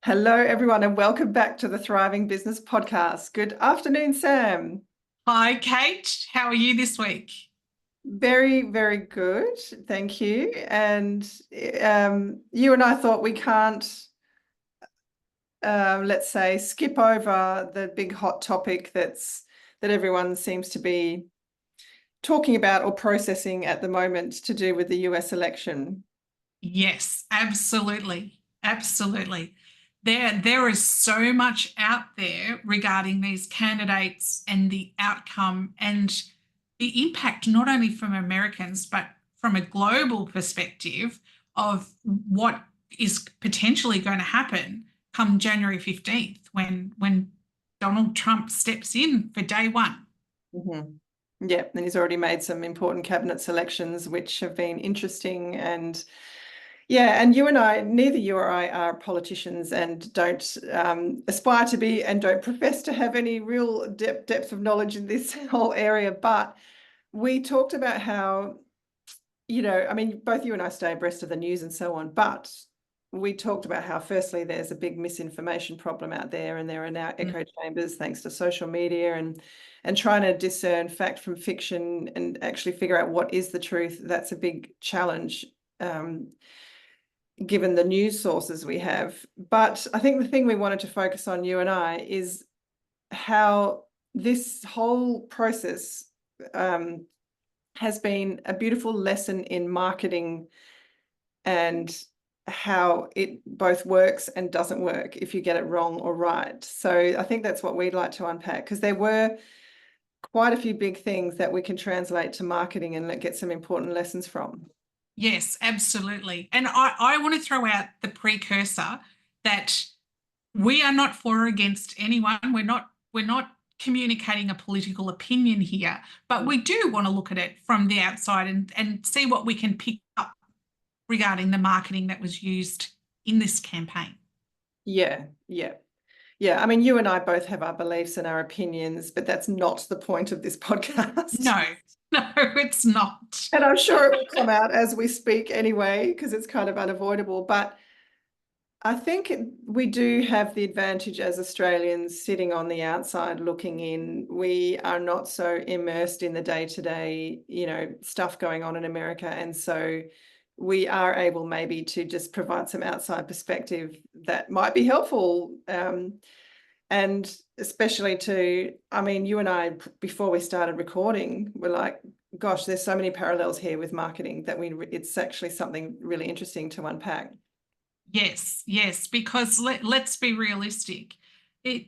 Hello, everyone, and welcome back to the Thriving Business Podcast. Good afternoon, Sam. Hi, Kate. How are you this week? Very, very good. Thank you. And you and I thought we can't, let's say, skip over the big hot topic that everyone seems to be talking about or processing at the moment to do with the US election. Yes, absolutely. Absolutely. There is so much out there regarding these candidates and the outcome and the impact, not only from Americans, but from a global perspective of what is potentially going to happen come January 15th when Donald Trump steps in for day one. Mhm. Yeah, and he's already made some important cabinet selections, which have been interesting. And yeah, and you and I, neither you or I are politicians and don't aspire to be and don't profess to have any real depth of knowledge in this whole area. But we talked about how, I mean, both you and I stay abreast of the news and so on, but we talked about how, firstly, there's a big misinformation problem out there, and there are now Mm. echo chambers thanks to social media and trying to discern fact from fiction and actually figure out what is the truth. That's a big challenge. Given the news sources we have. But I think the thing we wanted to focus on, you and I, is how this whole process has been a beautiful lesson in marketing and how it both works and doesn't work if you get it wrong or right. So I think that's what we'd like to unpack, because there were quite a few big things that we can translate to marketing and get some important lessons from. Yes, absolutely. And I want to throw out the precursor that we are not for or against anyone. We're not communicating a political opinion here, but we do want to look at it from the outside and see what we can pick up regarding the marketing that was used in this campaign. Yeah, yeah. Yeah, I mean, you and I both have our beliefs and our opinions, but that's not the point of this podcast. No, no, it's not. And I'm sure it will come out as we speak anyway, because it's kind of unavoidable. But I think we do have the advantage as Australians sitting on the outside looking in. We are not so immersed in the day-to-day, stuff going on in America. And so we are able maybe to just provide some outside perspective that might be helpful. And especially I mean, you and I, before we started recording, were like, gosh, there's so many parallels here with marketing that it's actually something really interesting to unpack. Yes, yes, because let's be realistic. It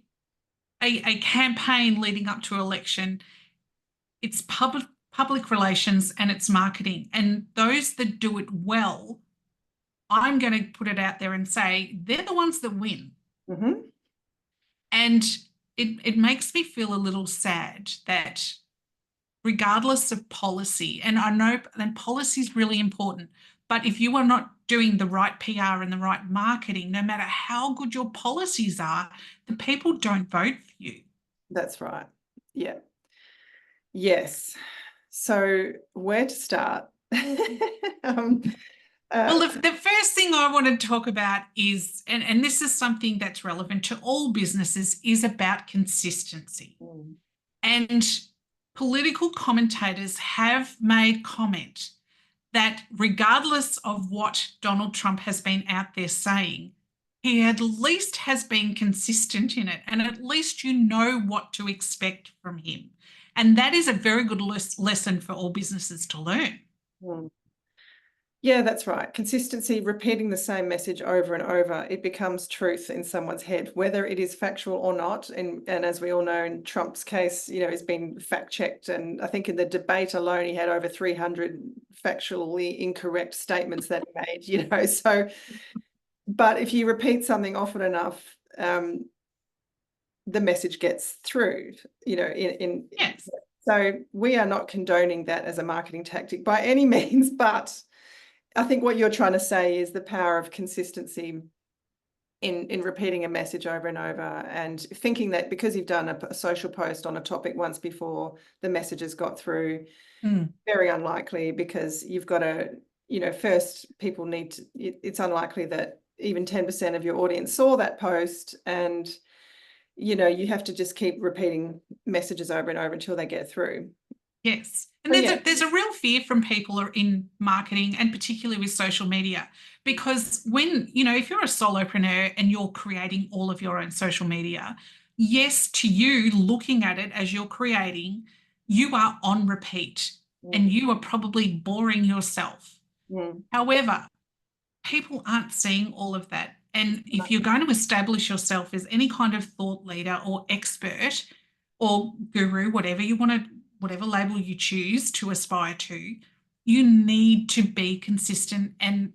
a campaign leading up to election, it's public relations and it's marketing. And those that do it well, I'm going to put it out there and say they're the ones that win. Mm-hmm. And it makes me feel a little sad that regardless of policy, and I know then policy is really important, but if you are not doing the right PR and the right marketing, no matter how good your policies are, the people don't vote for you. That's right. Yeah. Yes. So where to start? um, Well, uh, the first thing I want to talk about is, and this is something that's relevant to all businesses, is about consistency. mm, And political commentators have made comment that regardless of what Donald Trump has been out there saying, he at least has been consistent in it, and at least you know what to expect from him. And that is a very good lesson for all businesses to learn. mm. Yeah, that's right. Consistency, repeating the same message over and over, it becomes truth in someone's head, whether it is factual or not. And as we all know, in Trump's case, he's been fact checked. And I think in the debate alone, he had over 300 factually incorrect statements that he made. So, but if you repeat something often enough, the message gets through, Yes. so we are not condoning that as a marketing tactic by any means, but I think what you're trying to say is the power of consistency in repeating a message over and over, and thinking that because you've done a social post on a topic once before, the message has got through. Mm. Very unlikely, because you've got to, first people need to, it's unlikely that even 10% of your audience saw that post, and you have to just keep repeating messages over and over until they get through. Yes. And there's a real fear from people in marketing, and particularly with social media, because when, if you're a solopreneur and you're creating all of your own social media, yes, to you looking at it as you're creating, you are on repeat and you are probably boring yourself. However, people aren't seeing all of that. And if you're going to establish yourself as any kind of thought leader or expert or guru, whatever label you choose to aspire to, you need to be consistent. And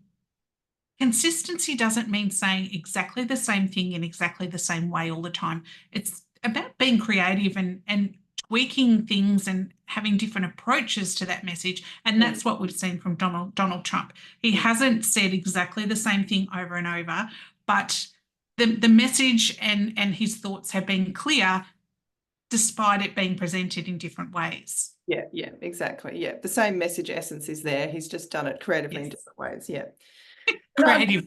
consistency doesn't mean saying exactly the same thing in exactly the same way all the time. It's about being creative and tweaking things and having different approaches to that message. And that's what we've seen from Donald Trump. He hasn't said exactly the same thing over and over, but the message and his thoughts have been clear despite it being presented in different ways. Yeah, exactly. Yeah, the same message essence is there. He's just done it creatively in different ways. Yeah. Creative.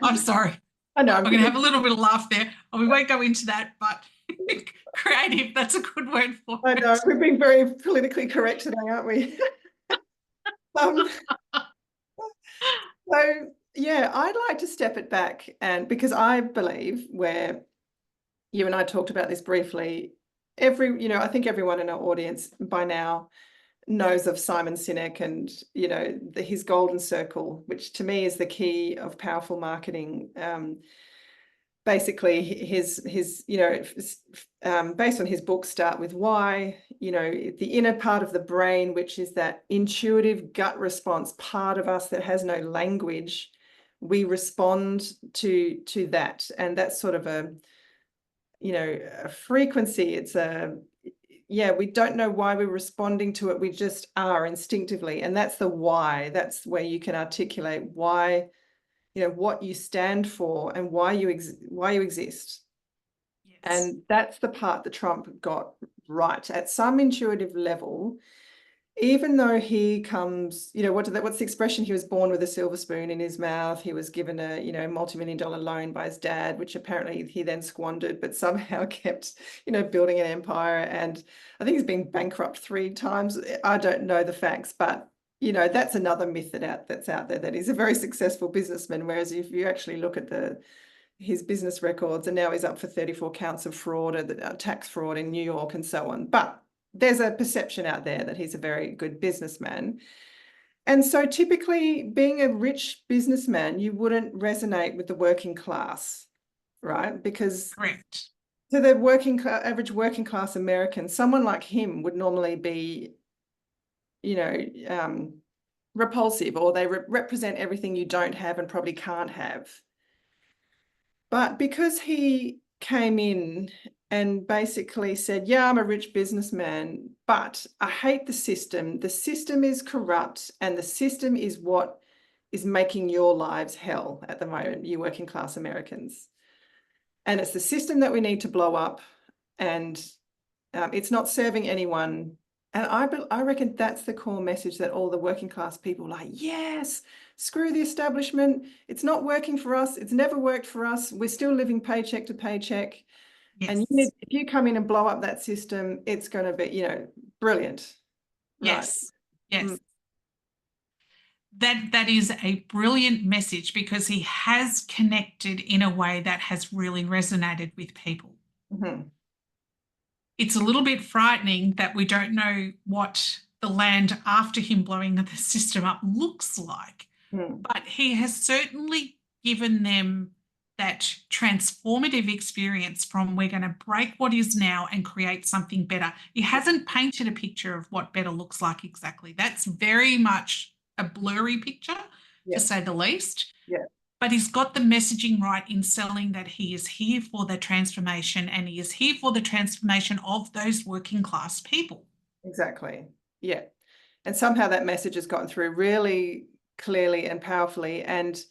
I'm sorry. I know. I'm going to have a little bit of laugh there. We won't go into that, but creative, that's a good word for it. I know. We're being very politically correct today, aren't we? So, yeah, I'd like to step it back, and because I believe, where you and I talked about this briefly, I think everyone in our audience by now knows of Simon Sinek and, his golden circle, which to me is the key of powerful marketing. Basically, his based on his book, Start With Why, the inner part of the brain, which is that intuitive gut response part of us that has no language, we respond to that. And that's sort of a frequency. We don't know why we're responding to it. We just are instinctively. And that's the why. That's where you can articulate why, what you stand for and why you exist. Yes. And that's the part that Trump got right at some intuitive level, even though he comes, what's the expression? He was born with a silver spoon in his mouth. He was given a, multi-million-dollar loan by his dad, which apparently he then squandered, but somehow kept, building an empire. And I think he's been bankrupt 3 times. I don't know the facts, but, that's another myth that's out there, that he's a very successful businessman. Whereas if you actually look at his business records, and now he's up for 34 counts of fraud, tax fraud in New York and so on. But there's a perception out there that he's a very good businessman. And so typically, being a rich businessman, you wouldn't resonate with the working class, right? Because correct. To the average working class American, someone like him would normally be, repulsive, or they represent everything you don't have and probably can't have. But because he came in and basically said, yeah, I'm a rich businessman, but I hate the system. The system is corrupt, and the system is what is making your lives hell at the moment, you working class Americans. And it's the system that we need to blow up, and it's not serving anyone. And I reckon that's the core message that all the working class people are like, yes, screw the establishment. It's not working for us. It's never worked for us. We're still living paycheck to paycheck. Yes. And if you come in and blow up that system, it's going to be, brilliant. Yes. Right? Yes. That is a brilliant message, because he has connected in a way that has really resonated with people. Mm-hmm. It's a little bit frightening that we don't know what the land after him blowing the system up looks like. But he has certainly given them that transformative experience from, we're going to break what is now and create something better. He hasn't painted a picture of what better looks like exactly. That's very much a blurry picture, to say the least. Yeah. But he's got the messaging right in selling that he is here for the transformation, and he is here for the transformation of those working class people. Exactly. Yeah. And somehow that message has gotten through really clearly and powerfully. And,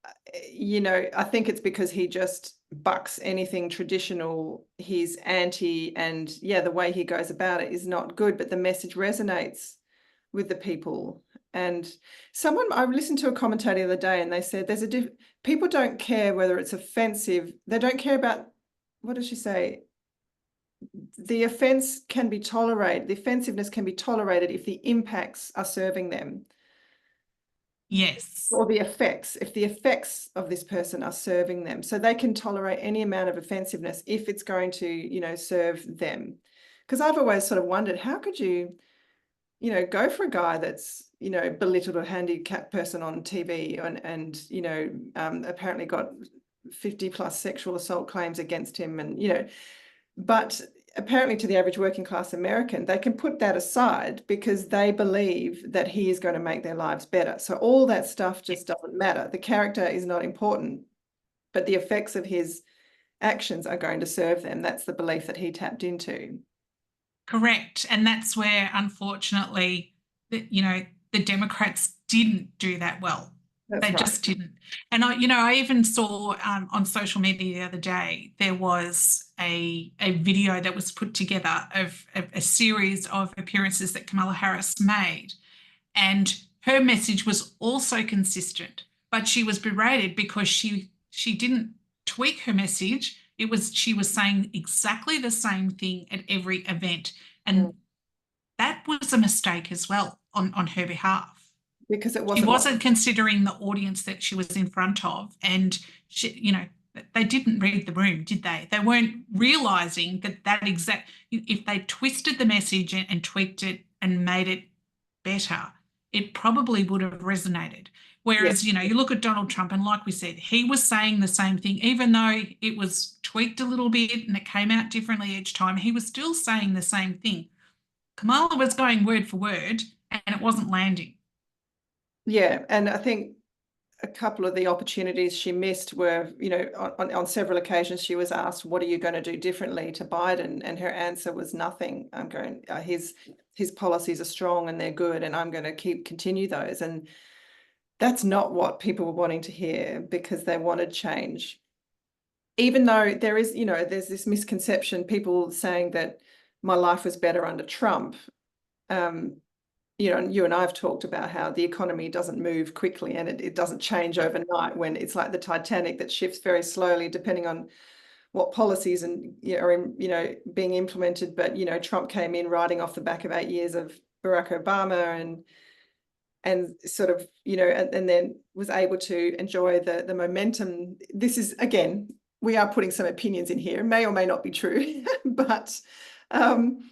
I think it's because he just bucks anything traditional. He's anti, and the way he goes about it is not good, but the message resonates with the people. And I listened to a commentator the other day, and they said people don't care whether it's offensive. They don't care about, what does she say? The offense can be tolerated. The offensiveness can be tolerated if the impacts are serving them. Yes. Or the effects, if the effects of this person are serving them. So they can tolerate any amount of offensiveness if it's going to, serve them. Because I've always sort of wondered, how could you, go for a guy that's, belittled a handicapped person on TV and apparently got 50 plus sexual assault claims against him, and, but apparently to the average working class American, they can put that aside because they believe that he is going to make their lives better. So all that stuff just doesn't matter. The character is not important, but the effects of his actions are going to serve them. That's the belief that he tapped into. Correct. And that's where, unfortunately, the Democrats didn't do that well. That's They right. just didn't. And I even saw on social media the other day, there was a video that was put together of a series of appearances that Kamala Harris made. And her message was also consistent, but she was berated because she didn't tweak her message. She was saying exactly the same thing at every event. And that was a mistake as well on her behalf. Because She wasn't considering the audience that she was in front of. And they didn't read the room, did they? They weren't realizing if they twisted the message and tweaked it and made it better, it probably would have resonated. Whereas, you look at Donald Trump, and like we said, he was saying the same thing, even though it was tweaked a little bit and it came out differently each time, he was still saying the same thing. Kamala was going word for word and it wasn't landing. Yeah, and I think a couple of the opportunities she missed were, on several occasions she was asked, what are you going to do differently to Biden? And her answer was nothing. I'm going, his policies are strong and they're good, and I'm going to continue those. And that's not what people were wanting to hear, because they wanted change. Even though there is, there's this misconception, people saying that my life was better under Trump. You and I have talked about how the economy doesn't move quickly, and it doesn't change overnight, when it's like the Titanic that shifts very slowly depending on what policies are being implemented. But Trump came in riding off the back of 8 years of Barack Obama, and sort of and then was able to enjoy the momentum. This is, again, we are putting some opinions in here, it may or may not be true, but and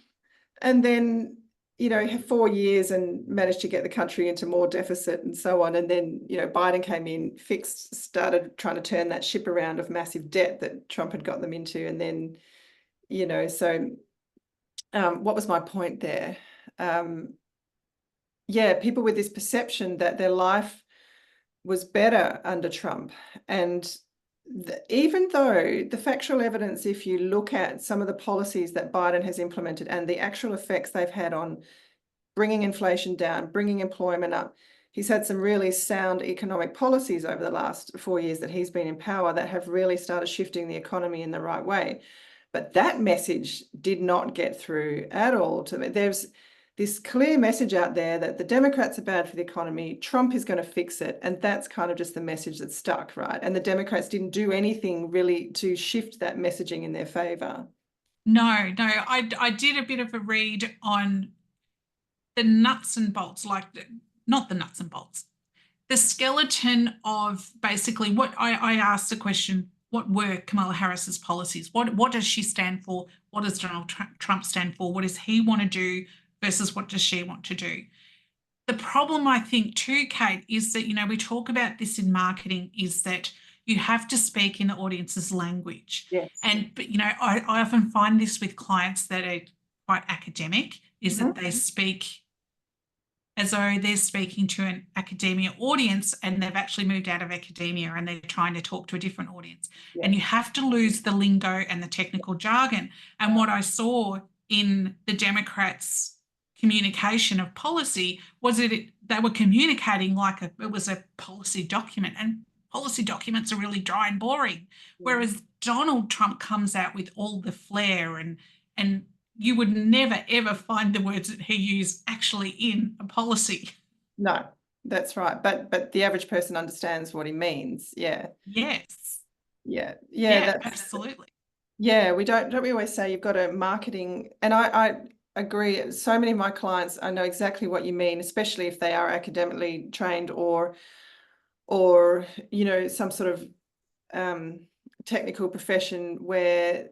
then 4 years and managed to get the country into more deficit and so on. And then, Biden came in, started trying to turn that ship around of massive debt that Trump had got them into. And then, what was my point there? People with this perception that their life was better under Trump. And even though the factual evidence, if you look at some of the policies that Biden has implemented and the actual effects they've had on bringing inflation down, bringing employment up, he's had some really sound economic policies over the last 4 years that he's been in power that have really started shifting the economy in the right way. But that message did not get through at all to me. There's this clear message out there that the Democrats are bad for the economy, Trump is going to fix it, and that's kind of just the message that stuck, right? And the Democrats didn't do anything really to shift that messaging in their favor. No, I did a bit of a read on the nuts and bolts, not the nuts and bolts, the skeleton of basically what I asked the question, what were Kamala Harris's policies? What does she stand for? What does Donald Trump stand for? What does he want to do versus what does she want to do? The problem, I think, too, Kate, is that, we talk about this in marketing, is that you have to speak in the audience's language. Yes. But, I often find this with clients that are quite academic, is that they speak as though they're speaking to an academia audience, and they've actually moved out of academia and they're trying to talk to a different audience. Yeah. And you have to lose the lingo and the technical jargon. And what I saw in the Democrats' communication of policy was that they were communicating like it was a policy document, and policy documents are really dry and boring. Whereas Donald Trump comes out with all the flair, and you would never, ever find the words that he used actually in a policy. No, that's right. But the average person understands what he means. Yeah. Yes. Yeah. Yeah, That's absolutely. yeah, don't we always say you've got a marketing, and I agree. So many of my clients, I know exactly what you mean, especially if they are academically trained or some sort of technical profession where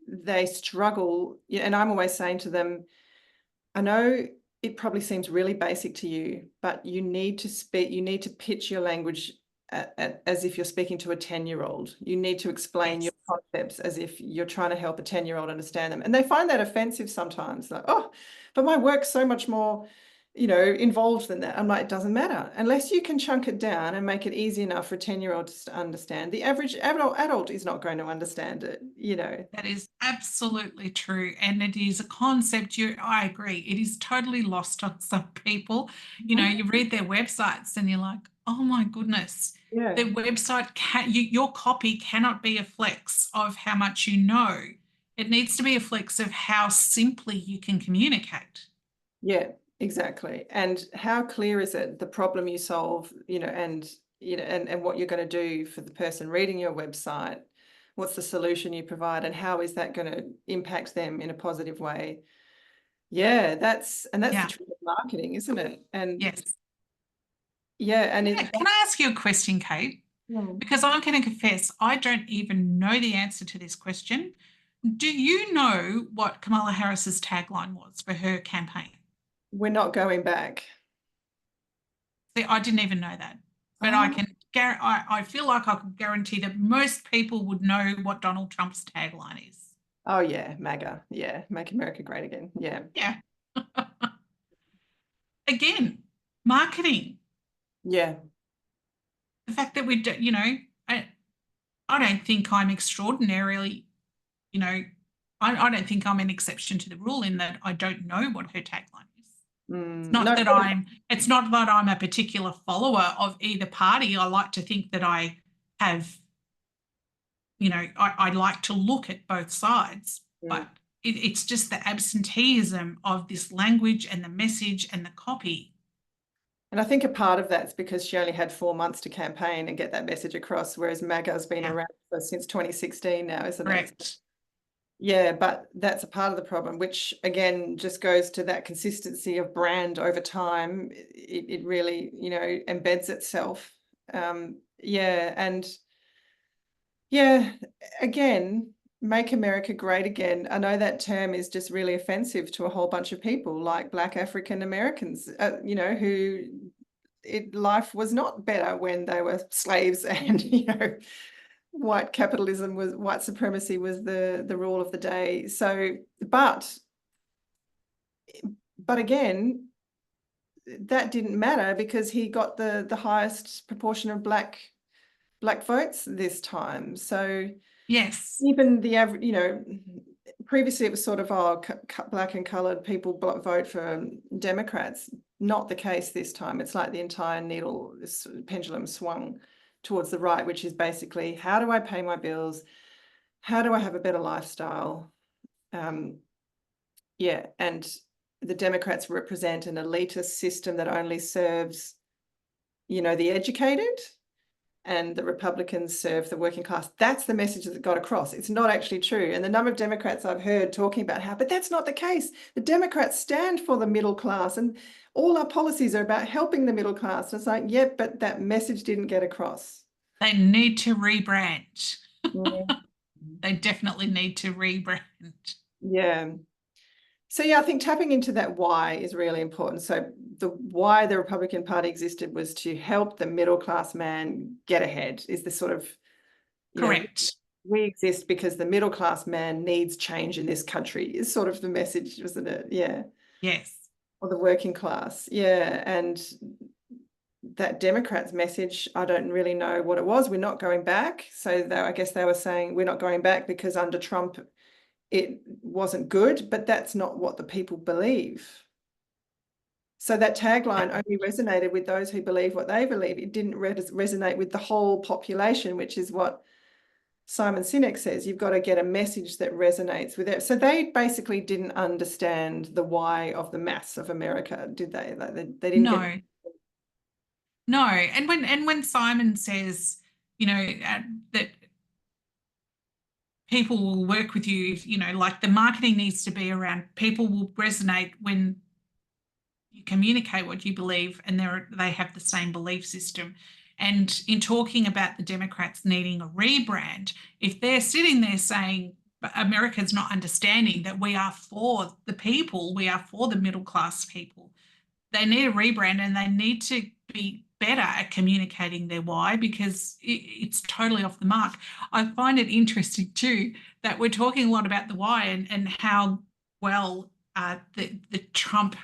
they struggle. And I'm always saying to them, I know it probably seems really basic to you, but you need to pitch your language as if you're speaking to a 10-year-old. You need to explain Yes. your concepts as if you're trying to help a 10-year-old understand them. And they find that offensive sometimes, like, oh, but my work's so much more, involved than that. I'm like, it doesn't matter. Unless you can chunk it down and make it easy enough for a 10-year-old to understand, the average adult is not going to understand it. That is absolutely true. And it is a concept I agree. It is totally lost on some people. You read their websites and you're like, oh my goodness, Yeah. their website your copy cannot be a flex of how much you know. It needs to be a flex of how simply you can communicate. Yeah, exactly. And how clear is it, the problem you solve, and what you're going to do for the person reading your website? What's the solution you provide, and how is that going to impact them in a positive way? Yeah, that's the Yeah. trick of marketing, isn't it? And Yes. yeah, and Can I ask you a question, Kate? Hmm. Because I'm going to confess, I don't even know the answer to this question. Do you know what Kamala Harris's tagline was for her campaign? We're not going back. See, I didn't even know that, but Oh, I feel like I could guarantee that most people would know what Donald Trump's tagline is. oh yeah, MAGA. Yeah, make America great again. Yeah. Yeah. Again, marketing. Yeah. The fact that we do, I don't think I'm extraordinarily, you know, I don't think I'm an exception to the rule in that I don't know what her tagline is. No. It's not that I'm a particular follower of either party. I like to think that I have, I like to look at both sides, Mm. but it's just the absenteeism of this language and the message and the copy. And I think a part of that's because she only had 4 months to campaign and get that message across, whereas MAGA's been Yeah, around since 2016 now, isn't it? correct. Yeah, but that's a part of the problem, which again just goes to that consistency of brand over time. It really, embeds itself. Yeah, and yeah, again, make America great again. I know that term is just really offensive to a whole bunch of people, like Black African Americans, who life was not better when they were slaves and white supremacy was the rule of the day. So but again, that didn't matter because he got the highest proportion of black votes this time. So Yes, even the average, previously it was sort of, black and colored people vote for Democrats. Not the case this time. It's like the entire pendulum swung towards the right, which is basically, how do I pay my bills? How do I have a better lifestyle? Yeah, and the Democrats represent an elitist system that only serves, the educated, and the Republicans serve the working class. That's the message that got across. It's not actually true. And the number of Democrats I've heard talking about but that's not the case. The Democrats stand for the middle class and all our policies are about helping the middle class. And it's like, yeah, but that message didn't get across. they need to rebrand. Yeah. They definitely need to rebrand. Yeah. So yeah, I think tapping into that why is really important. So the why the Republican Party existed was to help the middle class man get ahead, is the sort of, you know, Correct. we exist because the middle class man needs change in this country, is sort of the message, wasn't it? Yeah. Yes. Or the working class. Yeah. And that Democrats message, I don't really know what it was. We're not going back. So I guess they were saying we're not going back because under Trump it wasn't good, but that's not what the people believe. So that tagline only resonated with those who believe what they believe. It didn't resonate with the whole population, which is what Simon Sinek says you've got to get a message that resonates with it. So they basically didn't understand the why of the mass of America, did they? Like they didn't get. No, no. And when Simon says, you know, that people will work with you, you know, like the marketing needs to be around, people will resonate when you communicate what you believe and they have the same belief system. And in talking about the Democrats needing a rebrand, if they're sitting there saying America's not understanding that we are for the people, we are for the middle class people, they need a rebrand and they need to be better at communicating their why, because it's totally off the mark. I find it interesting too that we're talking a lot about the why and how well the Trump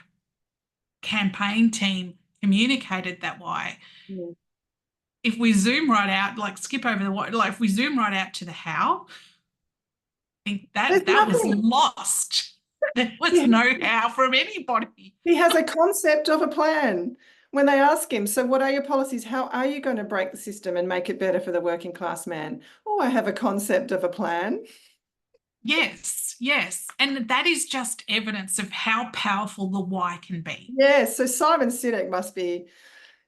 campaign team communicated that why. Mm. If we zoom right out, like skip over the what, like if we zoom right out to the how, I think There's that was nothing. lost. There was Yeah. no how from anybody. He has a concept of a plan. When they ask him, so what are your policies? How are you going to break the system and make it better for the working class man? Oh, I have a concept of a plan. Yes, yes. And that is just evidence of how powerful the why can be. Yes, so Simon Sinek must be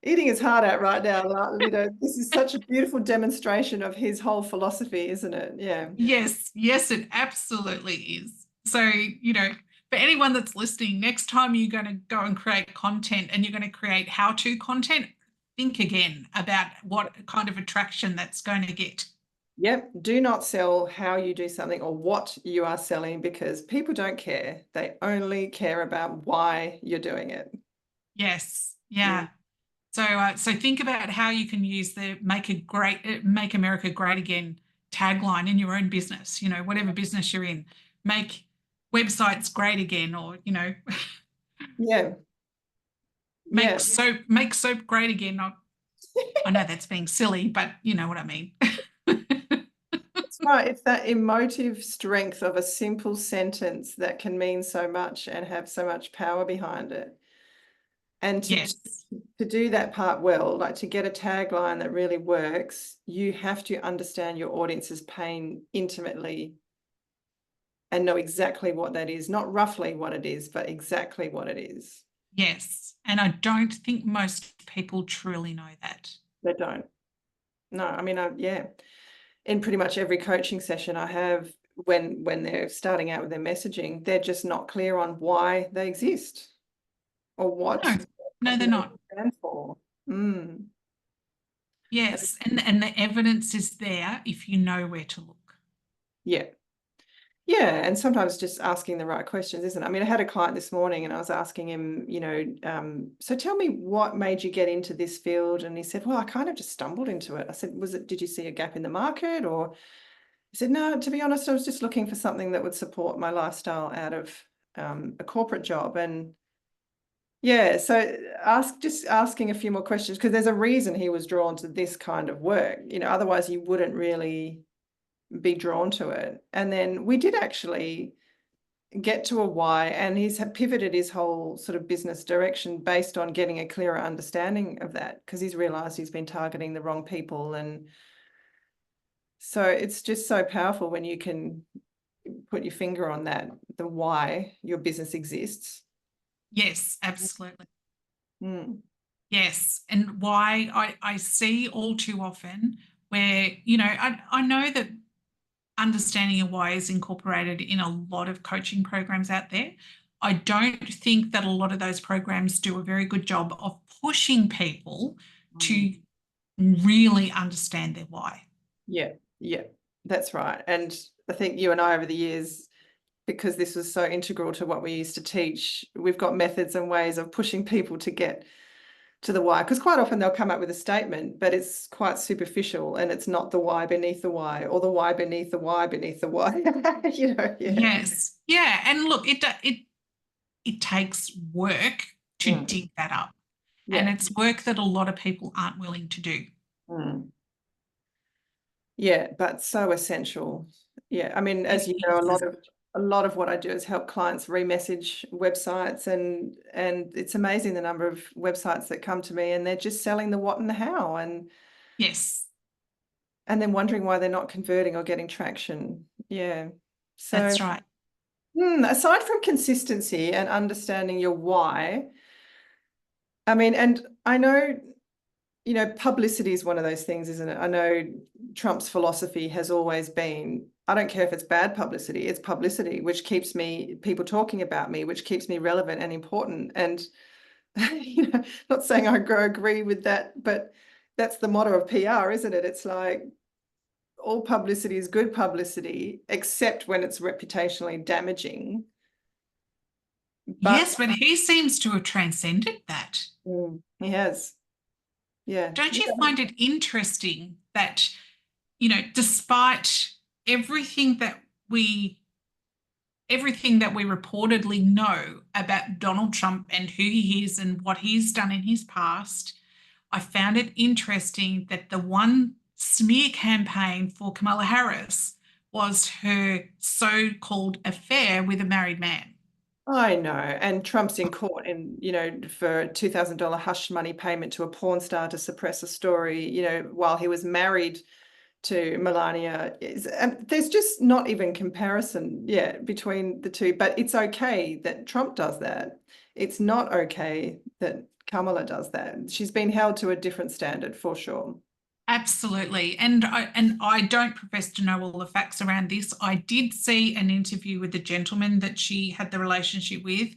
eating his heart out right now. You know, this is such a beautiful demonstration of his whole philosophy, isn't it? Yeah. Yes, yes, it absolutely is. So, you know, for anyone that's listening, next time you're going to go and create content and you're going to create how-to content, think again about what kind of attraction that's going to get. Yep. Do not sell how you do something or what you are selling, because people don't care. They only care about why you're doing it. Yes, yeah. So think about how you can use the "Make America Great Again" tagline in your own business. You know, whatever business you're in, make websites great again, or you know, Yeah. Yeah. make soap great again. I know that's being silly, but you know what I mean. That's right. It's that emotive strength of a simple sentence that can mean so much and have so much power behind it. And Yes, to do that part well, like to get a tagline that really works, you have to understand your audience's pain intimately and know exactly what that is, not roughly what it is, but exactly what it is. yes. And I don't think most people truly know that. They don't. No, I mean, yeah. In pretty much every coaching session I have, when they're starting out with their messaging, they're just not clear on why they exist or what No, no, they're they not. stand for. Mm. Yes, and the evidence is there if you know where to look. Yeah. Yeah, and sometimes just asking the right questions, isn't it? I mean, I had a client this morning and I was asking him, you know, so tell me what made you get into this field? And he said, well, I kind of just stumbled into it. I said, did you see a gap in the market? Or he said, no, to be honest, I was just looking for something that would support my lifestyle out of a corporate job. And yeah, so just asking a few more questions, because there's a reason he was drawn to this kind of work. You know, otherwise you wouldn't really be drawn to it. And then we did actually get to a why, and he's pivoted his whole sort of business direction based on getting a clearer understanding of that, because he's realized he's been targeting the wrong people. And so it's just so powerful when you can put your finger on that, the why your business exists. Yes, absolutely. Mm. Yes, and why I see all too often where, you know, I know that understanding your why is incorporated in a lot of coaching programs out there. I don't think that a lot of those programs do a very good job of pushing people to really understand their why. Yeah, yeah, that's right. And I think you and I over the years, because this was so integral to what we used to teach, we've got methods and ways of pushing people to get to the why, because quite often they'll come up with a statement, but it's quite superficial and it's not the why beneath the why, or the why beneath the why beneath the why. You know, yeah. Yes. Yeah, and look, it takes work to Mm. dig that up. And Yeah. it's work that a lot of people aren't willing to do. Mm. Yeah, but so essential. Yeah, I mean, as you know, It is. a lot of what I do is help clients remessage websites, and it's amazing the number of websites that come to me and they're just selling the what and the how. And Yes. and then wondering why they're not converting or getting traction. Yeah. So That's right. aside from consistency and understanding your why, I mean, and I know, you know, publicity is one of those things, isn't it? I know Trump's philosophy has always been, I don't care if it's bad publicity, it's publicity, which keeps people talking about me, which keeps me relevant and important. And, you know, not saying I agree with that, but that's the motto of PR, isn't it? It's like all publicity is good publicity, except when it's reputationally damaging. But Yes, but he seems to have transcended that. he has. Yeah. Don't you find it interesting that, you know, despite everything that we everything that we reportedly know about Donald Trump and who he is and what he's done in his past, I found it interesting that the one smear campaign for Kamala Harris was her so-called affair with a married man. I know. And Trump's in court and, you know, for a $2,000 hush money payment to a porn star to suppress a story, you know, while he was married to Melania. There's just not even comparison, between the two. But it's okay that Trump does that. It's not okay that Kamala does that. She's been held to a different standard for sure. Absolutely. And I don't profess to know all the facts around this. I did see an interview with the gentleman that she had the relationship with.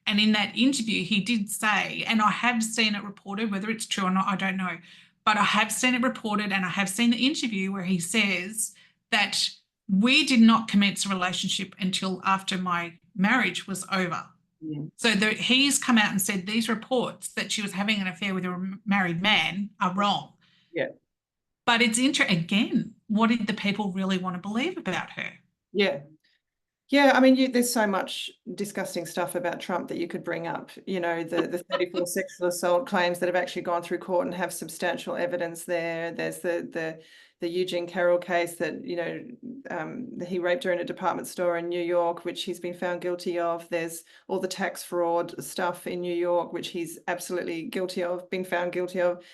And in that interview, he did say, and I have seen it reported, whether it's true or not, I don't know. But I have seen it reported and I have seen the interview where he says that we did not commence a relationship until after my marriage was over. Yeah. So he's come out and said these reports that she was having an affair with a married man are wrong. Yeah. But it's interesting, again, what did the people really want to believe about her? Yeah. Yeah, I mean, there's so much disgusting stuff about Trump that you could bring up. You know, the 34 sexual assault claims that have actually gone through court and have substantial evidence there. There's the Eugene Carroll case that, you know, he raped her in a department store in New York, which he's been found guilty of. There's all the tax fraud stuff in New York, which he's absolutely guilty of, been found guilty of.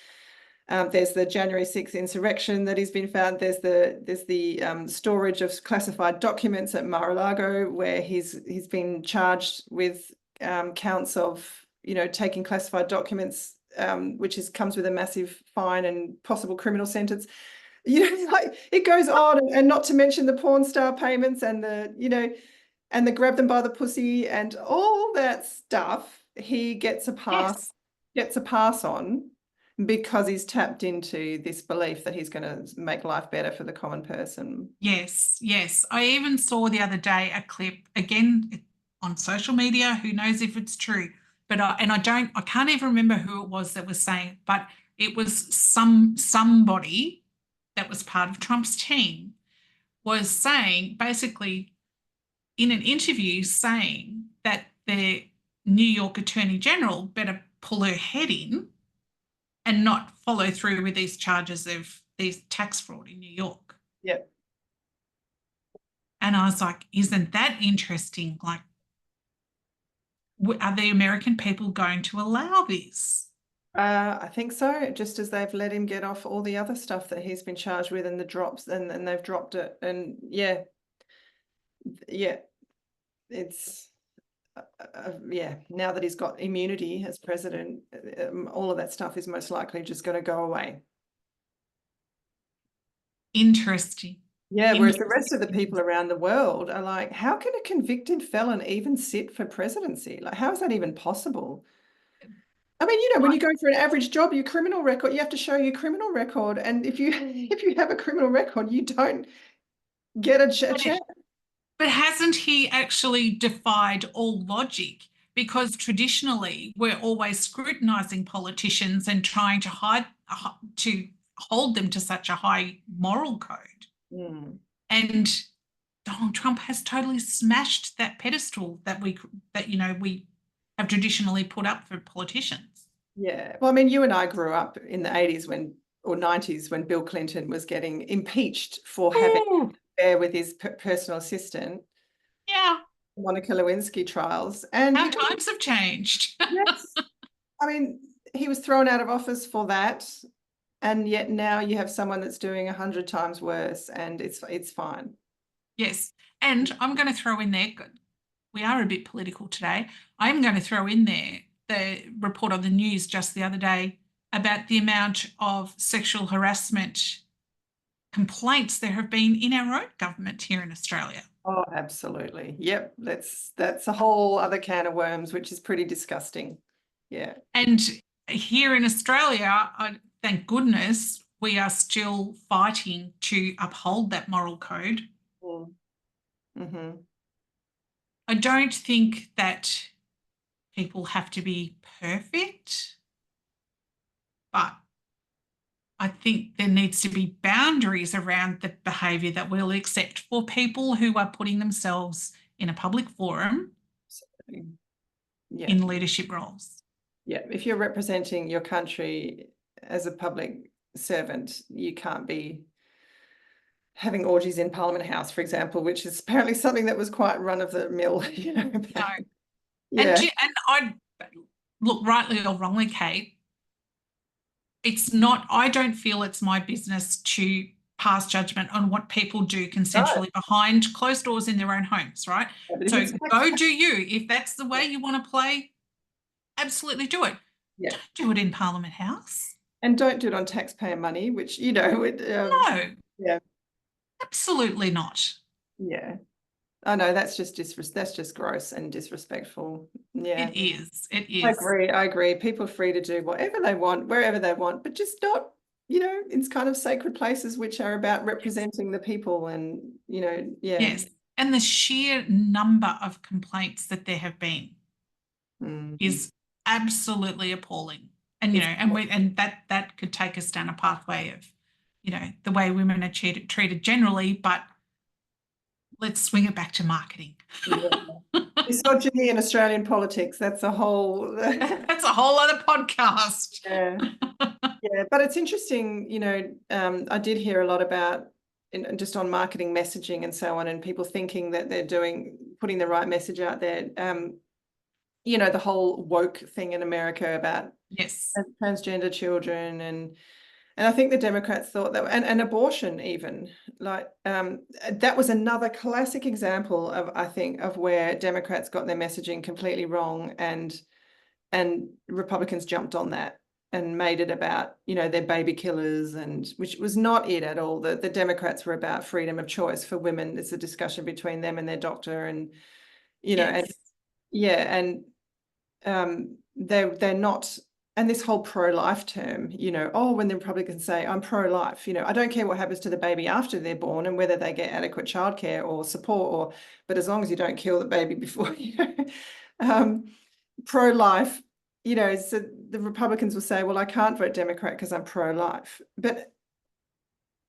There's the January 6th insurrection that he's been found. There's the storage of classified documents at Mar-a-Lago, where he's been charged with counts of, you know, taking classified documents, which comes with a massive fine and possible criminal sentence. You know, like it goes on, and not to mention the porn star payments and the, you know, and the grab them by the pussy and all that stuff. He gets a pass, on, because he's tapped into this belief that he's going to make life better for the common person. Yes, yes. I even saw the other day a clip, again on social media, who knows if it's true, but I can't even remember who it was that was saying, but it was somebody that was part of Trump's team was saying, basically in an interview, saying that the New York Attorney General better pull her head in and not follow through with these charges of these tax fraud in New York. Yep. And I was like, isn't that interesting? Like, are the American people going to allow this? I think so, just as they've let him get off all the other stuff that he's been charged with and the drops, and they've dropped it. And yeah, it's now that he's got immunity as president, all of that stuff is most likely just going to go away. Interesting. Yeah, whereas the rest of the people around the world are like, how can a convicted felon even sit for presidency? Like, how is that even possible? I mean, you know, when you go for an average job, your criminal record, you have to show your criminal record. And if you have a criminal record, you don't get a chance. But hasn't he actually defied all logic? Because traditionally, we're always scrutinizing politicians and trying to hold them to such a high moral code. And Donald Trump has totally smashed that pedestal that we have traditionally put up for politicians. Yeah. Well, I mean, you and I grew up in the 80s or 90s when Bill Clinton was getting impeached for having an affair with his personal assistant. Yeah. Monica Lewinsky trials. And how times have changed. Yes. I mean, he was thrown out of office for that. and yet now you have someone that's doing 100 times worse, and it's fine. Yes. And I'm going to throw in there, we are a bit political today. I'm going to throw in there the report on the news just the other day about the amount of sexual harassment complaints there have been in our own government here in Australia. Oh, absolutely. Yep. That's a whole other can of worms, which is pretty disgusting. Yeah. And here in Australia, thank goodness, we are still fighting to uphold that moral code. Mm-hmm. I don't think that people have to be perfect, but I think there needs to be boundaries around the behaviour that we'll accept for people who are putting themselves in a public forum Yeah. in leadership roles. Yeah. If you're representing your country as a public servant, you can't be having orgies in Parliament House, for example, which is apparently something that was quite run of the mill, you know. No. Yeah. And I look, rightly or wrongly, Kate, it's not, I don't feel it's my business to pass judgment on what people do consensually behind closed doors in their own homes, right? Yeah, So go do you. If that's the way you want to play, absolutely do it. Yeah. Don't do it in Parliament House. And don't do it on taxpayer money, which, you know, no. Yeah. Absolutely not. Yeah. I know that's just gross and disrespectful. Yeah. It is. It is. I agree. People are free to do whatever they want, wherever they want, but just not, you know, it's kind of sacred places which are about representing the people and, you know, yeah. Yes. And the sheer number of complaints that there have been is absolutely appalling. And, you know, and that could take us down a pathway of, you know, the way women are treated generally, but let's swing it back to marketing. Yeah. Misogyny in Australian politics, that's a whole other podcast. Yeah. Yeah, but it's interesting, you know, I did hear a lot about just on marketing messaging and so on, and people thinking that they're putting the right message out there. You know, the whole woke thing in America about transgender children, and I think the Democrats thought that, and abortion even, like that was another classic example of, I think, of where Democrats got their messaging completely wrong, and Republicans jumped on that and made it about, you know, they're baby killers, and which was not it at all. The Democrats were about freedom of choice for women. It's a discussion between them and their doctor, and, you know, and yeah, and they're not. And this whole pro-life term, you know, oh, when the Republicans say I'm pro-life, you know, I don't care what happens to the baby after they're born and whether they get adequate childcare or support, but as long as you don't kill the baby before, you know, pro-life, you know, so the Republicans will say, well, I can't vote Democrat because I'm pro-life, but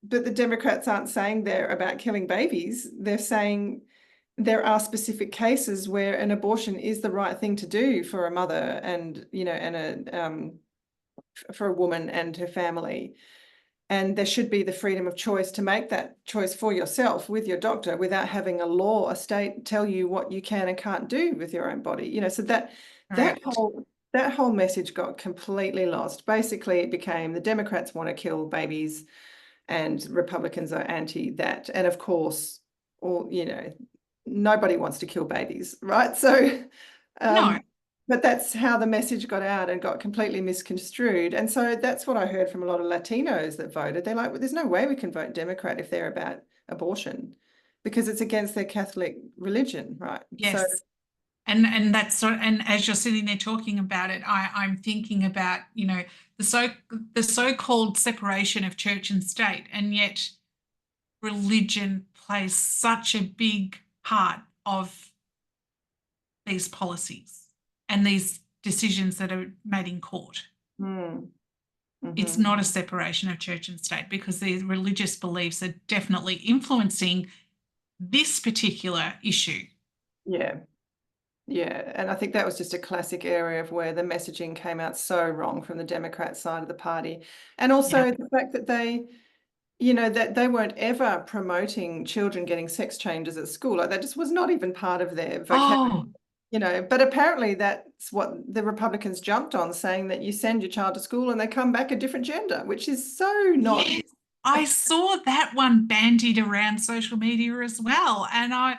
the Democrats aren't saying they're about killing babies. They're saying there are specific cases where an abortion is the right thing to do for a mother, and, you know, and for a woman and her family. And there should be the freedom of choice to make that choice for yourself with your doctor without having a state tell you what you can and can't do with your own body. You know, so that whole message got completely lost. Basically, it became the Democrats want to kill babies and Republicans are anti that. And of course, you know, nobody wants to kill babies, right? So, no. But that's how the message got out and got completely misconstrued. And so that's what I heard from a lot of Latinos that voted. They're like, well, there's no way we can vote Democrat if they're about abortion, because it's against their Catholic religion, right? Yes. So, and that's sort of, and as you're sitting there talking about it, I'm thinking about, you know, the so-called separation of church and state, and yet religion plays such a big part of these policies and these decisions that are made in court. It's not a separation of church and state, because the religious beliefs are definitely influencing this particular issue. Yeah. Yeah, and I think that was just a classic area of where the messaging came out so wrong from the Democrat side of the party. And also the fact that they, you know, that they weren't ever promoting children getting sex changes at school. Like, that just was not even part of their vocabulary. you know, but apparently that's what the Republicans jumped on, saying that you send your child to school and they come back a different gender, which is so not. Yes, I saw that one bandied around social media as well, and I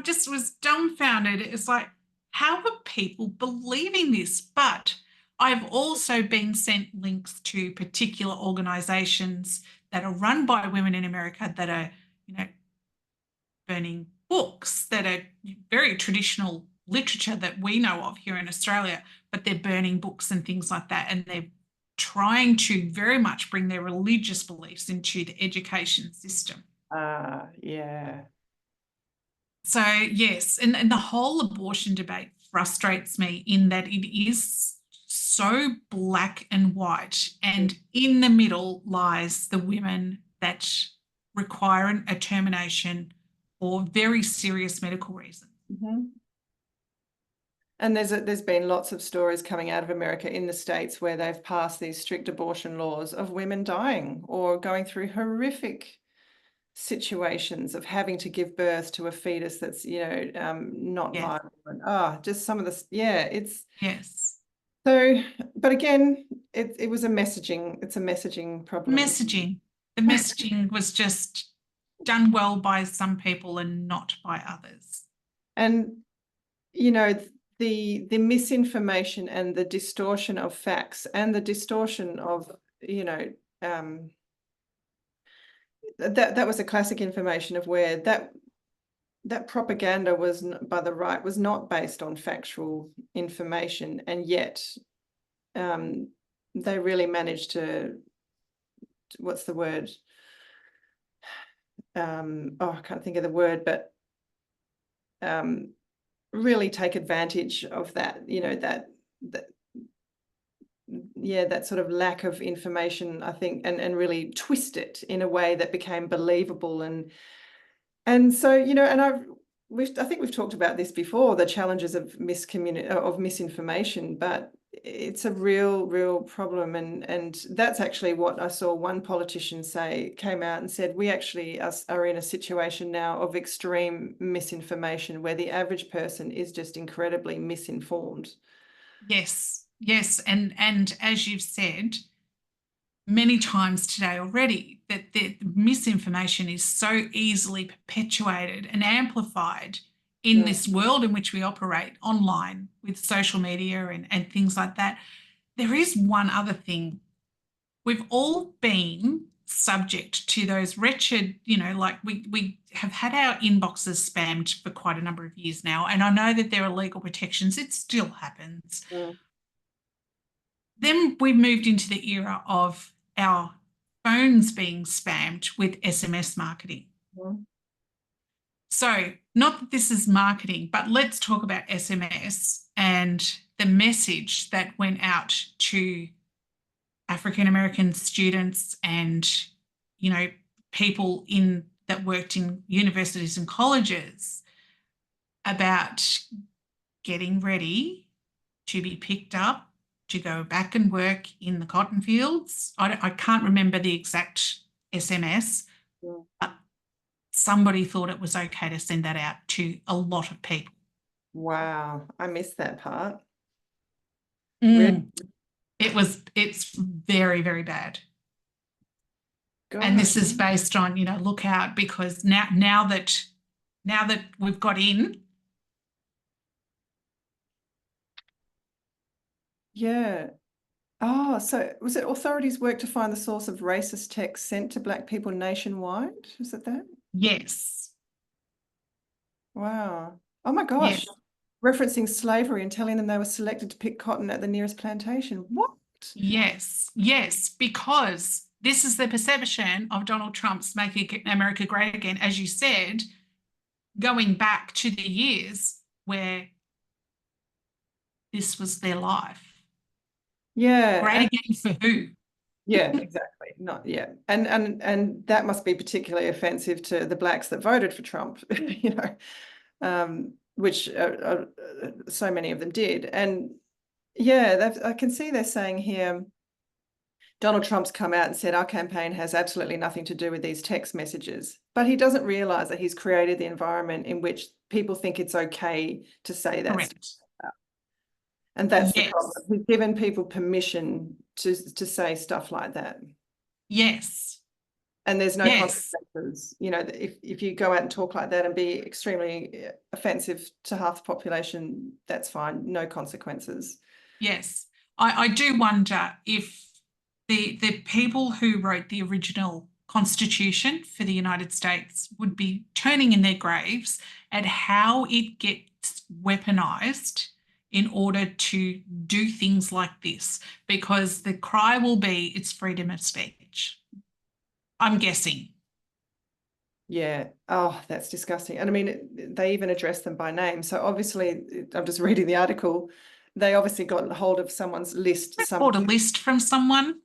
just was dumbfounded. It's like, how are people believing this? But I've also been sent links to particular organizations that are run by women in America that are, you know, burning books that are very traditional literature that we know of here in Australia, but they're burning books and things like that. And they're trying to very much bring their religious beliefs into the education system. Yeah. So, yes, and the whole abortion debate frustrates me in that it is so black and white, and in the middle lies the women that require a termination for very serious medical reasons. Mm-hmm. And there's been lots of stories coming out of America in the States where they've passed these strict abortion laws of women dying or going through horrific situations of having to give birth to a fetus that's, you know, not Yes. viable. And just some of this, yeah, it's Yes. so, but again, it was it's a messaging problem. The messaging was just done well by some people and not by others. And, you know, the misinformation and the distortion of facts and the distortion of, you know, that was a classic information of where that propaganda was by the right was not based on factual information, and yet they really managed to, what's the word? I can't think of the word, but really take advantage of that, you know, that yeah, that sort of lack of information, I think, and really twist it in a way that became believable. And so, you know, and I think we've talked about this before, the challenges of misinformation, but it's a real problem. And that's actually what I saw one politician say, came out and said, we actually are in a situation now of extreme misinformation where the average person is just incredibly misinformed. Yes, yes. And as you've said many times today already, that the misinformation is so easily perpetuated and amplified in this world in which we operate online with social media and things like that. There is one other thing. We've all been subject to those wretched, you know, like we have had our inboxes spammed for quite a number of years now. And I know that there are legal protections. It still happens. Then we moved into the era of our phones being spammed with SMS marketing. So, not that this is marketing, but let's talk about SMS and the message that went out to African American students and, you know, people that worked in universities and colleges about getting ready to be picked up to go back and work in the cotton fields. I can't remember the exact SMS, but somebody thought it was okay to send that out to a lot of people. Wow, I missed that part. Really? It's very, very bad. God. And this is based on, you know, look out, because now that we've got in. Yeah. Oh, so was it authorities work to find the source of racist texts sent to Black people nationwide? Is it that? Yes. Wow. Oh my gosh. Yes. Referencing slavery and telling them they were selected to pick cotton at the nearest plantation. What? Yes, yes, because this is the perception of Donald Trump's making America great again, as you said, going back to the years where this was their life. Yeah. Great again for who? Yeah, exactly. Not yeah. And that must be particularly offensive to the Blacks that voted for Trump, you know, which so many of them did. And yeah, I can see they're saying here, Donald Trump's come out and said our campaign has absolutely nothing to do with these text messages, but he doesn't realize that he's created the environment in which people think it's okay to say that stuff. Correct. And that's the Yes. problem. He's given people permission to say stuff like that. Yes. And there's no Yes. consequences. You know, if you go out and talk like that and be extremely offensive to half the population, that's fine. No consequences. Yes. I do wonder if the people who wrote the original Constitution for the United States would be turning in their graves at how it gets weaponized in order to do things like this, because the cry will be it's freedom of speech. I'm guessing. Yeah. Oh, that's disgusting. And I mean, they even address them by name. So obviously, I'm just reading the article. They obviously got hold of someone's list Bought a list from someone.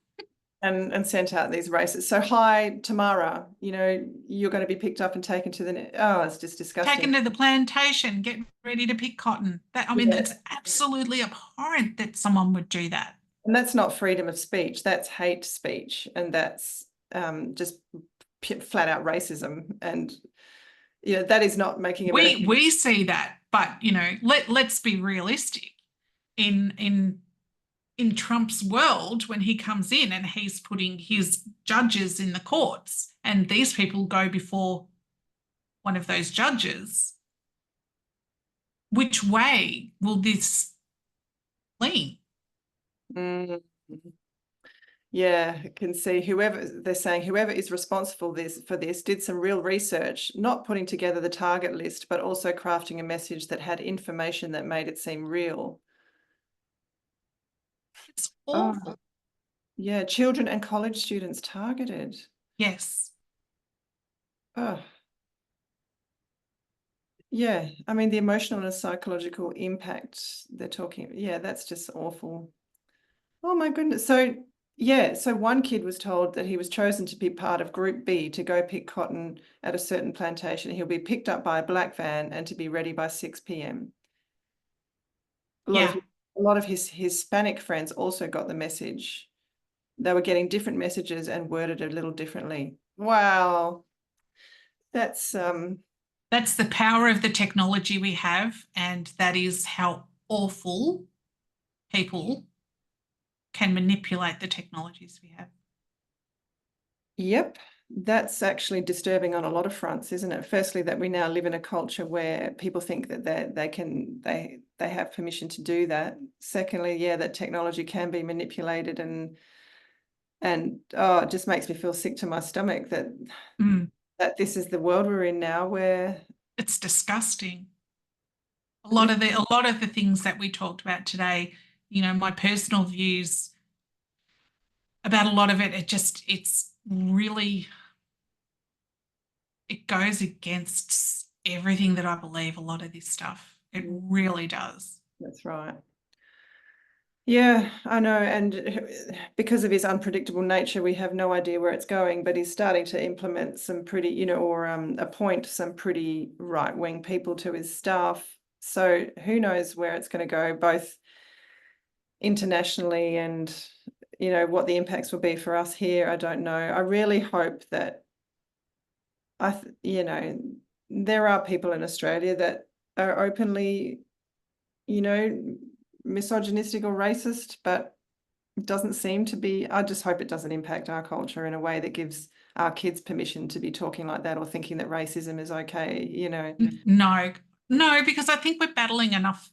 and sent out these races. So, hi, Tamara, you know, you're going to be picked up and taken to the, oh, it's just disgusting. Taken to the plantation, get ready to pick cotton. I mean, it's absolutely abhorrent that someone would do that. And that's not freedom of speech. That's hate speech. And that's just flat out racism. And, you know, that is not making America. We see that, but, you know, let's be realistic. In Trump's world, when he comes in and he's putting his judges in the courts and these people go before one of those judges, which way will this lean? Yeah, I can see they're saying whoever is responsible for this did some real research, not putting together the target list, but also crafting a message that had information that made it seem real. It's awful. Oh, yeah, children and college students targeted. Yes. Oh. Yeah, I mean, the emotional and psychological impact they're talking, yeah, that's just awful. Oh my goodness. So, yeah, so one kid was told that he was chosen to be part of Group B to go pick cotton at a certain plantation. He'll be picked up by a black van and to be ready by 6 p.m. A lot of his Hispanic friends also got the message. They were getting different messages and worded a little differently. Wow. That's the power of the technology we have, and that is how awful people can manipulate the technologies we have. Yep, that's actually disturbing on a lot of fronts, isn't it? Firstly, that we now live in a culture where people think that they have permission to do that. Secondly, yeah, that technology can be manipulated and oh, it just makes me feel sick to my stomach that this is the world we're in now, where it's disgusting. A lot of the things that we talked about today, you know, my personal views about a lot of it, it's really, it goes against everything that I believe, a lot of this stuff. It really does. That's right. Yeah, I know. And because of his unpredictable nature, we have no idea where it's going, but he's starting to implement some pretty, you know, or appoint some pretty right-wing people to his staff. So who knows where it's going to go, both internationally and, you know, what the impacts will be for us here. I don't know. I really hope that you know, there are people in Australia that are openly, you know, misogynistic or racist, but it doesn't seem to be. I just hope it doesn't impact our culture in a way that gives our kids permission to be talking like that or thinking that racism is okay, you know. No, because I think we're battling enough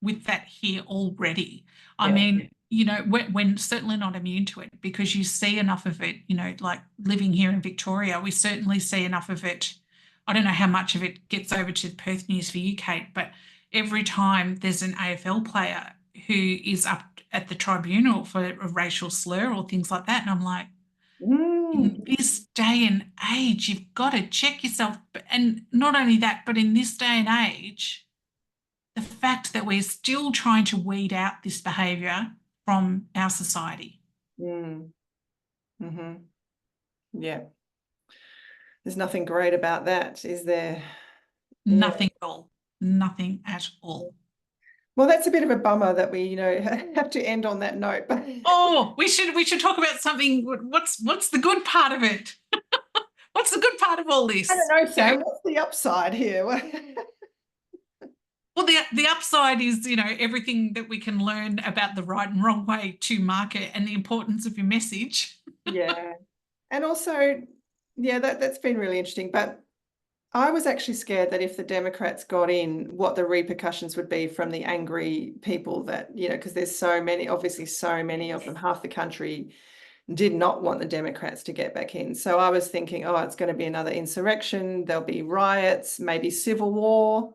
with that here already. I Yeah. mean, you know, we're certainly not immune to it, because you see enough of it, you know, like living here in Victoria, we certainly see enough of it. I don't know how much of it gets over to Perth News for you, Kate, but every time there's an AFL player who is up at the tribunal for a racial slur or things like that, and I'm like, in this day and age, you've got to check yourself. And not only that, but in this day and age, the fact that we're still trying to weed out this behaviour from our society. Yeah. There's nothing great about that, is there? Nothing at all. Nothing at all. Well, that's a bit of a bummer that we, have to end on that note. But Oh, we should talk about something. What's the good part of it? What's the good part of all I don't this? know, Sam, what's the upside here? Well, the upside is, everything that we can learn about the right and wrong way to market and the importance of your message. Yeah. And also, yeah, that's been really interesting. But I was actually scared that if the Democrats got in, what the repercussions would be from the angry people that, because there's obviously so many of them, half the country did not want the Democrats to get back in. So I was thinking, oh, it's going to be another insurrection. There'll be riots, maybe civil war.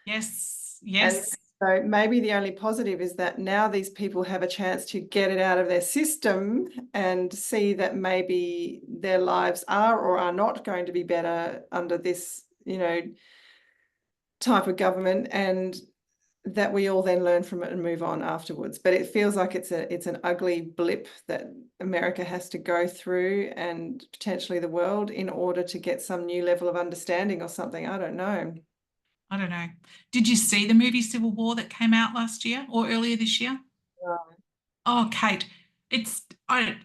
Yes, And yes, so maybe the only positive is that now these people have a chance to get it out of their system and see that maybe their lives are or are not going to be better under this, type of government, and that we all then learn from it and move on afterwards. But it feels like it's an ugly blip that America has to go through, and potentially the world, in order to get some new level of understanding or something. I don't know. I don't know. Did you see the movie Civil War that came out last year or earlier this year? Oh, Kate, it's I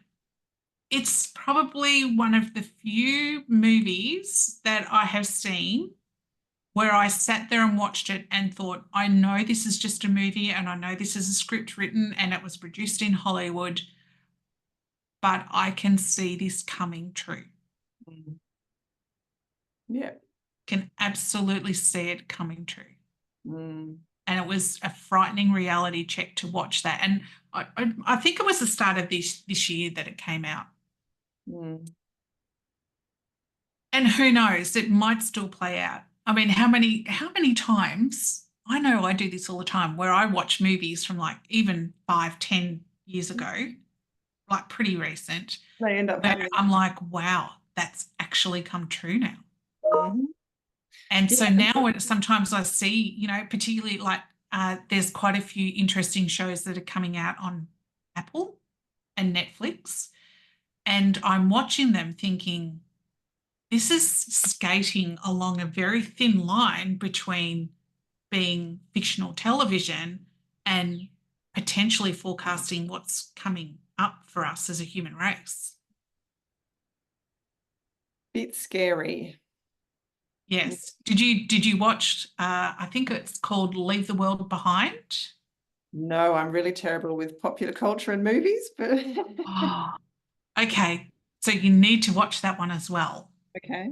it's probably one of the few movies that I have seen where I sat there and watched it and thought, I know this is just a movie and I know this is a script written and it was produced in Hollywood, but I can see this coming true. Mm. Yeah. Can absolutely see it coming true. Mm. And it was a frightening reality check to watch that. And I think it was the start of this year that it came out. Mm. And who knows, it might still play out. I mean, how many times, I know I do this all the time, where I watch movies from like even 5, 10 years ago, like pretty recent, They end up where happening. I'm like, wow, that's actually come true now. Mhm. And so Yeah. now sometimes I see, particularly like there's quite a few interesting shows that are coming out on Apple and Netflix. And I'm watching them thinking, this is skating along a very thin line between being fictional television and potentially forecasting what's coming up for us as a human race. Bit scary. Yes. Did you watch I think it's called Leave the World Behind? No, I'm really terrible with popular culture and movies, but Oh, okay. So you need to watch that one as well. okay.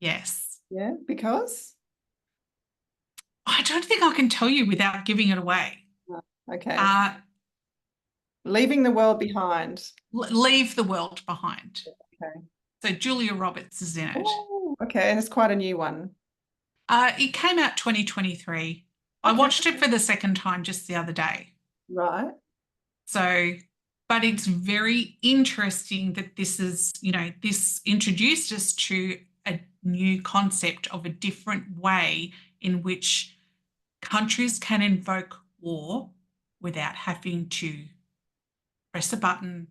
Yes. Yeah, because I don't think I can tell you without giving it away. okay. Uh, Leaving the world behind. Leave the World Behind. Okay. So Julia Roberts is in it. Oh, okay, and it's quite a new one. It came out 2023. I Okay. watched it for the second time just the other day. Right. So, but it's very interesting that this introduced us to a new concept of a different way in which countries can invoke war without having to press a button,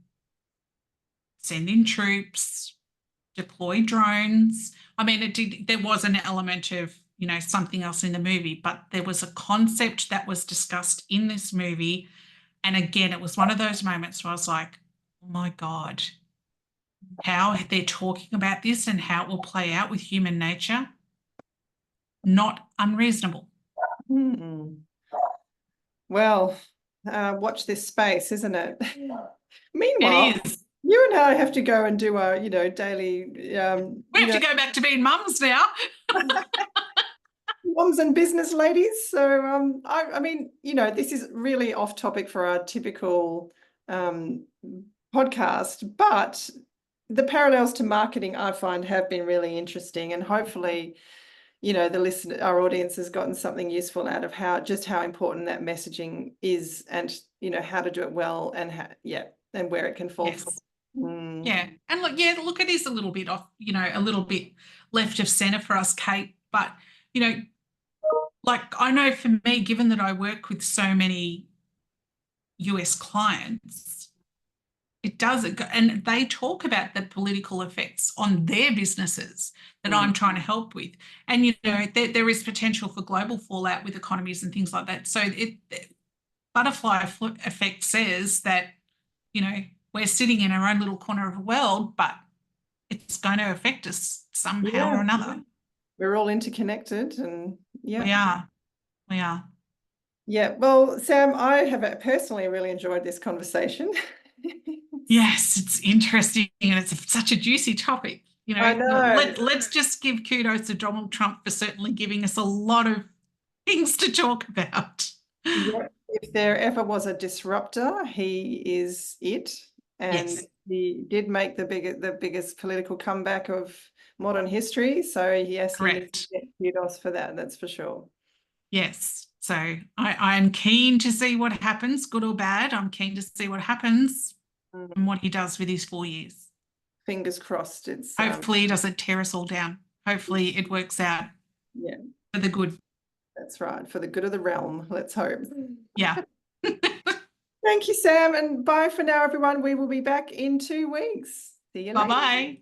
send in troops, deploy drones. I mean, there was an element of, something else in the movie, but there was a concept that was discussed in this movie. And again, it was one of those moments where I was like, oh my God, how they're talking about this and how it will play out with human nature. Not unreasonable. Hmm. Well, watch this space, isn't it? Meanwhile, It is. you and I have to go and do our, daily, We have to go back to being mums now. moms and business ladies. So, I mean, this is really off topic for our typical podcast, but the parallels to marketing I find have been really interesting, and hopefully, our audience has gotten something useful out of how important that messaging is, and how to do it well, and and where it can fall Yes. from. Mm. Yeah. And look, it is a little bit off, a little bit left of center for us, Kate. But, like I know for me, given that I work with so many US clients, It does. And they talk about the political effects on their businesses that I'm trying to help with. And, you know, there is potential for global fallout with economies and things like that. So butterfly effect says that, you know, we're sitting in our own little corner of the world, but it's going to affect us somehow or another. We're all interconnected, and We are. We are. Yeah. Well, Sam, I have personally really enjoyed this conversation. Yes, it's interesting and it's such a juicy topic. You know, I know. let's just give kudos to Donald Trump for certainly giving us a lot of things to talk about. Yeah, if there ever was a disruptor, he is it. And Yes. he did make the biggest political comeback of modern history. So yes, he needs to Correct. get kudos for that, that's for sure. Yes. So I am keen to see what happens, good or bad. I'm keen to see what happens and what he does with his 4 years. Fingers crossed. It's Hopefully he doesn't tear us all down. Hopefully it works out yeah, for the good. that's right. For the good of the realm, let's hope. Yeah. Thank you, Sam, and bye for now, everyone. We will be back in 2 weeks. See you later. Bye-bye.